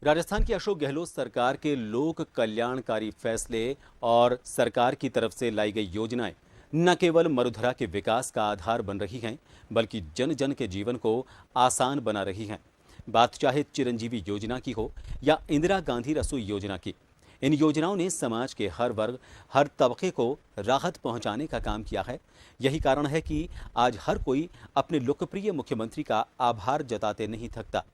राजस्थान की अशोक गहलोत सरकार के लोक कल्याणकारी फैसले और सरकार की तरफ से लाई गई योजनाएं न केवल मरुधरा के विकास का आधार बन रही हैं, बल्कि जन जन के जीवन को आसान बना रही हैं। बात चाहे चिरंजीवी योजना की हो या इंदिरा गांधी रसोई योजना की, इन योजनाओं ने समाज के हर वर्ग, हर तबके को राहत पहुंचाने का काम किया है। यही कारण है कि आज हर कोई अपने लोकप्रिय मुख्यमंत्री का आभार जताते नहीं थकता।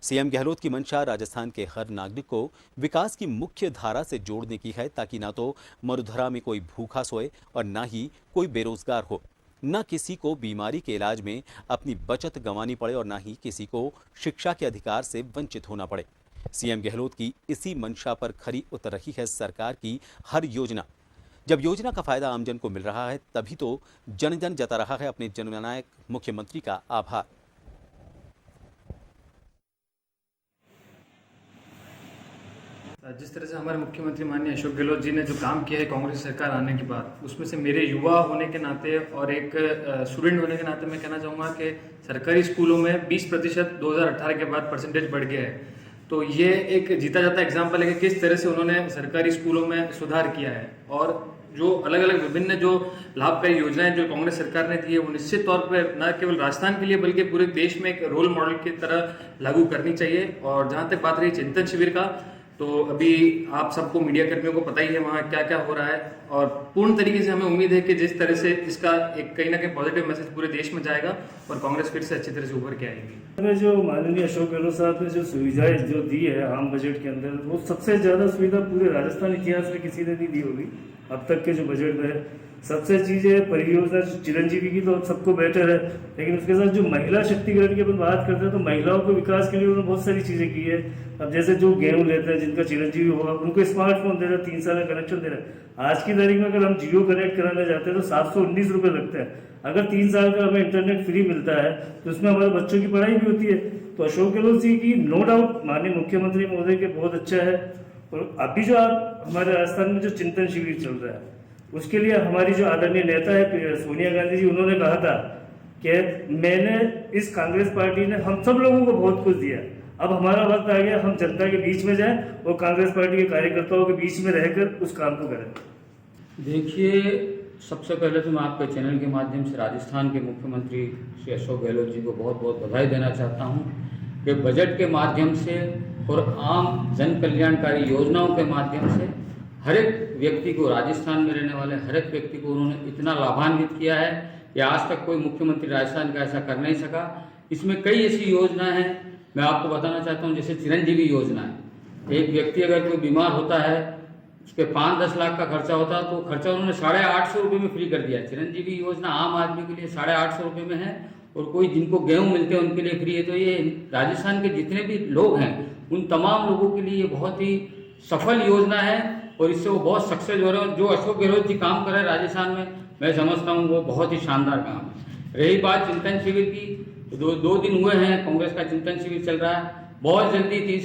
सीएम गहलोत की मंशा राजस्थान के हर नागरिक को विकास की मुख्य धारा से जोड़ने की है, ताकि ना तो मरुधरा में कोई भूखा सोए और ना ही कोई बेरोजगार हो, न किसी को बीमारी के इलाज में अपनी बचत गंवानी पड़े और ना ही किसी को शिक्षा के अधिकार से वंचित होना पड़े। सीएम गहलोत की इसी मंशा पर खरी उतर रही है सरकार की हर योजना। जब योजना का फायदा आमजन को मिल रहा है, तभी तो जन जन जता रहा है अपने जननायक मुख्यमंत्री का आभार। जिस तरह से हमारे मुख्यमंत्री माननीय अशोक गहलोत जी ने जो काम किया है कांग्रेस सरकार आने के बाद, उसमें से मेरे युवा होने के नाते और एक स्टूडेंट होने के नाते मैं कहना चाहूँगा कि सरकारी स्कूलों में 20% 2018 के बाद परसेंटेज बढ़ गया है। तो ये एक जीता जाता एग्जाम्पल है कि किस तरह से उन्होंने सरकारी स्कूलों में सुधार किया है। और जो अलग अलग विभिन्न जो लाभकारी योजनाएं जो कांग्रेस सरकार ने दी है, वो निश्चित तौर पर न केवल राजस्थान के लिए बल्कि पूरे देश में एक रोल मॉडल की तरह लागू करनी चाहिए। और जहाँ तक बात रही चिंतन शिविर का, तो अभी आप सबको मीडिया कर्मियों को पता ही है वहाँ क्या क्या हो रहा है, और पूर्ण तरीके से हमें उम्मीद है कि जिस तरह से इसका एक कहीं ना कहीं पॉजिटिव मैसेज पूरे देश में जाएगा और कांग्रेस फिर से अच्छी तरह से उभर के आएगी। जो माननीय अशोक गहलोत साहब ने जो सुविधाएं जो दी है आम बजट के अंदर, वो सबसे ज्यादा सुविधा पूरे राजस्थान इतिहास में किसी ने नहीं दी होगी अब तक के जो बजट में। सबसे चीज है परियोजना चिरंजीवी की, तो सबको बेटर है, लेकिन उसके साथ जो महिला शक्तिकरण की अपन बात करते हैं तो महिलाओं के विकास के लिए उन्होंने बहुत सारी चीजें की है। अब जैसे जो गेहूं लेते हैं जिनका चिरंजीवी होगा, उनको स्मार्टफोन दे रहा है, 3 साल का कनेक्शन दे रहा है। आज की तारीख में अगर हम जियो कनेक्ट कराने जाते हैं तो 719 रुपए लगते हैं। अगर 3 साल का हमें इंटरनेट फ्री मिलता है तो उसमें हमारे बच्चों की पढ़ाई भी होती है। तो अशोक गहलोत जी की नो डाउट माननीय मुख्यमंत्री महोदय के बहुत अच्छा है। और अभी जो हमारे राजस्थान में जो चिंतन शिविर चल रहा है, उसके लिए हमारी जो आदरणीय नेता है सोनिया गांधी जी, उन्होंने कहा था कि मैंने इस कांग्रेस पार्टी ने हम सब लोगों को बहुत कुछ दिया, अब हमारा वक्त आ गया हम जनता के बीच में जाएं और कांग्रेस पार्टी के कार्यकर्ताओं के बीच में रहकर उस काम को करें। देखिए, सबसे पहले तो मैं आपके चैनल के माध्यम से राजस्थान के मुख्यमंत्री श्री अशोक गहलोत जी को बहुत बहुत बधाई देना चाहता हूं कि बजट के माध्यम से और आम जन कल्याणकारी योजनाओं के माध्यम से हर एक व्यक्ति को, राजस्थान में रहने वाले हर एक व्यक्ति को उन्होंने इतना लाभान्वित किया है कि आज तक कोई मुख्यमंत्री राजस्थान का ऐसा कर नहीं सका। इसमें कई ऐसी योजनाएं हैं, मैं आपको बताना चाहता हूं, जैसे चिरंजीवी योजना है। एक व्यक्ति अगर कोई बीमार होता है, उसके 5-10 लाख का खर्चा होता है, तो खर्चा उन्होंने 850 रुपये में फ्री कर दिया। चिरंजीवी योजना आम आदमी के लिए 850 रुपये में है, और कोई जिनको गेहूं मिलते हैं उनके लिए फ्री है। तो ये राजस्थान के जितने भी लोग हैं उन तमाम लोगों के लिए ये बहुत ही सफल योजना है और इससे वो बहुत सक्सेस हो रहे हैं। जो अशोक गहलोत जी काम कर रहे हैं राजस्थान में, मैं समझता हूँ वो बहुत ही शानदार काम है। रही बात चिंतन शिविर की, 2 दिन हुए हैं कांग्रेस का चिंतन शिविर चल रहा है। बहुत जल्दी 3